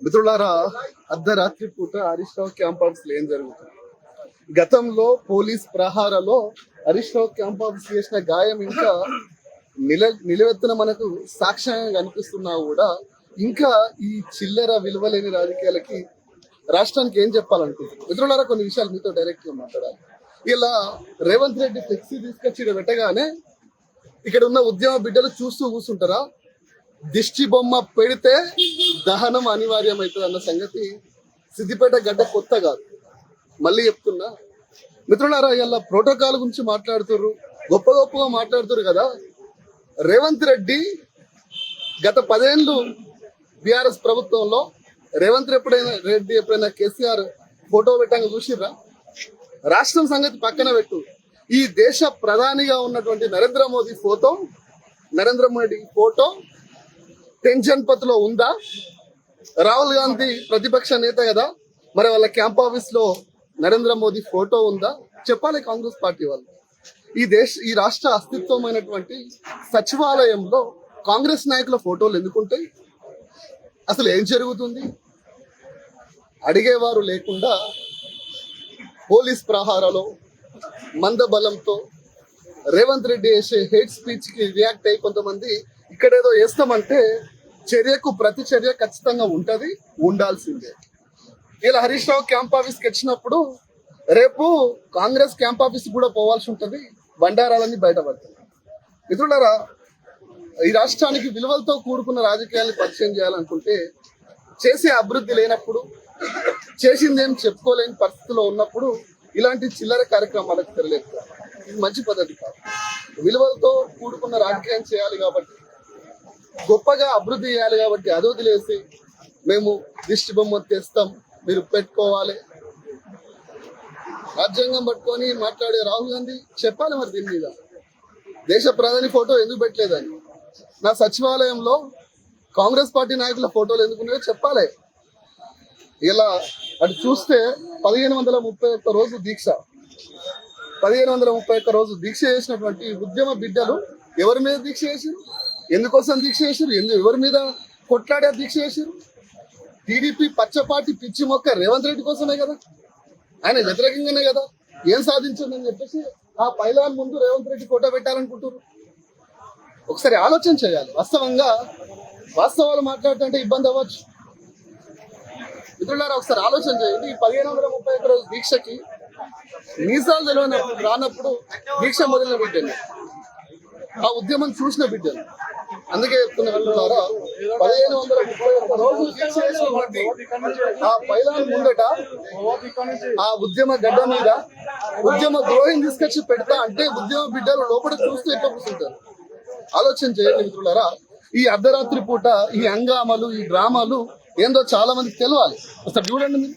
మిత్రులారా, అర్ధరాత్రి పూట హరీష్ రావు క్యాంప్ ఆఫీస్ లో ఏం జరుగుతుంది? గతంలో police ప్రహారలో Harish Rao camp office చేసిన గాయం ఇంకా నిలవెత్తున మనకు సాక్ష్యంగా కనిపిస్తున్నా కూడా ఇంకా ఈ చిల్లర విలువలేని రాజకీయాలకి రాష్ట్రానికి ఏం చెప్పాలనుకుంటున్నారు? మిత్రులారా, కొన్ని విషయాలు మీతో డైరెక్ట్ గా మాట్లాడాలి. ఇలా రేవంత్ రెడ్డి ఫ్లెక్సీ తీసుకొచ్చి ఇక్కడ పెట్టగానే ఇక్కడ ఉన్న ఉద్యమ బిడ్డలు చూస్తూ కూర్చుంటారా? దిష్టి బొమ్మ పెడితే దహనం అనివార్యమవుతుంది అన్న సంగతి సిద్దిపేట గడ్డ కొత్త కాదు. మళ్ళీ చెప్తున్నా మిత్రులారా, ఇలా ప్రోటోకాల్ గురించి మాట్లాడుతున్నారు, గొప్పగా మాట్లాడుతున్నారు కదా. రేవంత్ రెడ్డి గత 10 ఏళ్ళు బీఆర్ఎస్ ప్రభుత్వంలో రేవంత్ రెడ్డి ఎప్పుడైనా కేసీఆర్ ఫోటో పెట్టాక చూసిర్రా? రాష్ట్రం సంగతి పక్కన పెట్టు, ఈ దేశ ప్రధానిగా ఉన్నటువంటి నరేంద్ర మోదీ ఫోటో టెన్షన్ పత్లో ఉందా? రాహుల్ గాంధీ ప్రతిపక్ష నేత కదా, మరి వాళ్ళ క్యాంప్ ఆఫీస్ లో నరేంద్ర మోదీ ఫోటో ఉందా? చెప్పాలి కాంగ్రెస్ పార్టీ వాళ్ళు. ఈ రాష్ట్ర అస్తిత్వమైనటువంటి సచివాలయంలో కాంగ్రెస్ నాయకుల ఫోటోలు ఎందుకుంటాయి? అసలు ఏం జరుగుతుంది? అడిగేవారు లేకుండా పోలీస్ ప్రహారాలో మందబలంతో రేవంత్ రెడ్డి వేసే హేట్ స్పీచ్ కి రియాక్ట్ అయ్యి కొంతమంది ఇక్కడేదో వేస్తామంటే చర్యకు ప్రతి చర్య ఖచ్చితంగా ఉండాల్సిందే. ఇలా హరీష్ రావు క్యాంప్ ఆఫీస్కి వచ్చినప్పుడు రేపు కాంగ్రెస్ క్యాంప్ ఆఫీస్ కూడా పోవాల్సి ఉంటుంది, బండారాలన్నీ బయటపడుతుంది. మిత్రులారా, ఈ రాష్ట్రానికి విలువలతో కూడుకున్న రాజకీయాన్ని పరిచయం చేయాలనుకుంటే చేసే అభివృద్ధి లేనప్పుడు, చేసిందేం చెప్పుకోలేని పరిస్థితిలో ఉన్నప్పుడు ఇలాంటి చిల్లర కార్యక్రమాలకు తెరలేదు. ఇది మంచి పద్ధతి కాదు. విలువలతో కూడుకున్న రాజకీయం చేయాలి కాబట్టి, గొప్పగా అభివృద్ధి చేయాలి కాబట్టి అది వదిలేసి మేము దిష్టి బొమ్మ తెస్తాం మీరు పెట్టుకోవాలి, రాజ్యాంగం పట్టుకొని మాట్లాడే రాహుల్ గాంధీ చెప్పాలి మరి దీని మీద. దేశ ప్రధాని ఫోటో ఎందుకు పెట్టలేదని, నా సచివాలయంలో కాంగ్రెస్ పార్టీ నాయకుల ఫోటోలు ఎందుకున్నాయో చెప్పాలి. ఇలా అటు చూస్తే 1531 రోజు దీక్ష, 1531 రోజు దీక్ష చేసినటువంటి ఉద్యమ బిడ్డలు ఎవరి మీద దీక్ష చేశారు? ఎందుకోసం దీక్ష చేశారు? ఎవరి మీద కొట్లాడే దీక్ష చేశారు? టీడీపీ పచ్చపాటి పిచ్చి మొక్క రేవంత్ రెడ్డి కోసమే కదా, ఆయన వ్యతిరేకంగానే కదా. ఏం సాధించిందని చెప్పేసి ఆ పైలాన్ ముందు రేవంత్ రెడ్డి ఫోటో పెట్టాలనుకుంటారు. ఒకసారి ఆలోచన చేయాలి. వాస్తవాలు మాట్లాడుతుంటే ఇబ్బంది అవ్వచ్చు. మిత్రులారా, ఒకసారి ఆలోచన చేయండి. ఈ 1531 రోజు దీక్షకి మీసాలు తెలియనప్పుడు రానప్పుడు దీక్ష మొదలైన బిడ్డలు, ఆ ఉద్యమం చూసిన బిడ్డలు. అందుకే చెప్తున్న మిత్రులారా, 1531 రోజు దీక్ష చేసినటువంటి ఆ పైలాన్ ముందట ఆ ఉద్యమ గడ్డ మీద ఉద్యమ ద్రోహిని తీసుకొచ్చి పెడతా అంటే ఉద్యమ బిడ్డలు లోపల చూస్తూ ఎట్లా కూర్చుంటారు? ఆలోచన చేయండి మిత్రులారా. ఈ అర్ధరాత్రి పూట ఈ హంగామాలు, ఈ డ్రామాలు ఏందో చాలా మందికి తెలియాలి. ఒకసారి చూడండి మీరు.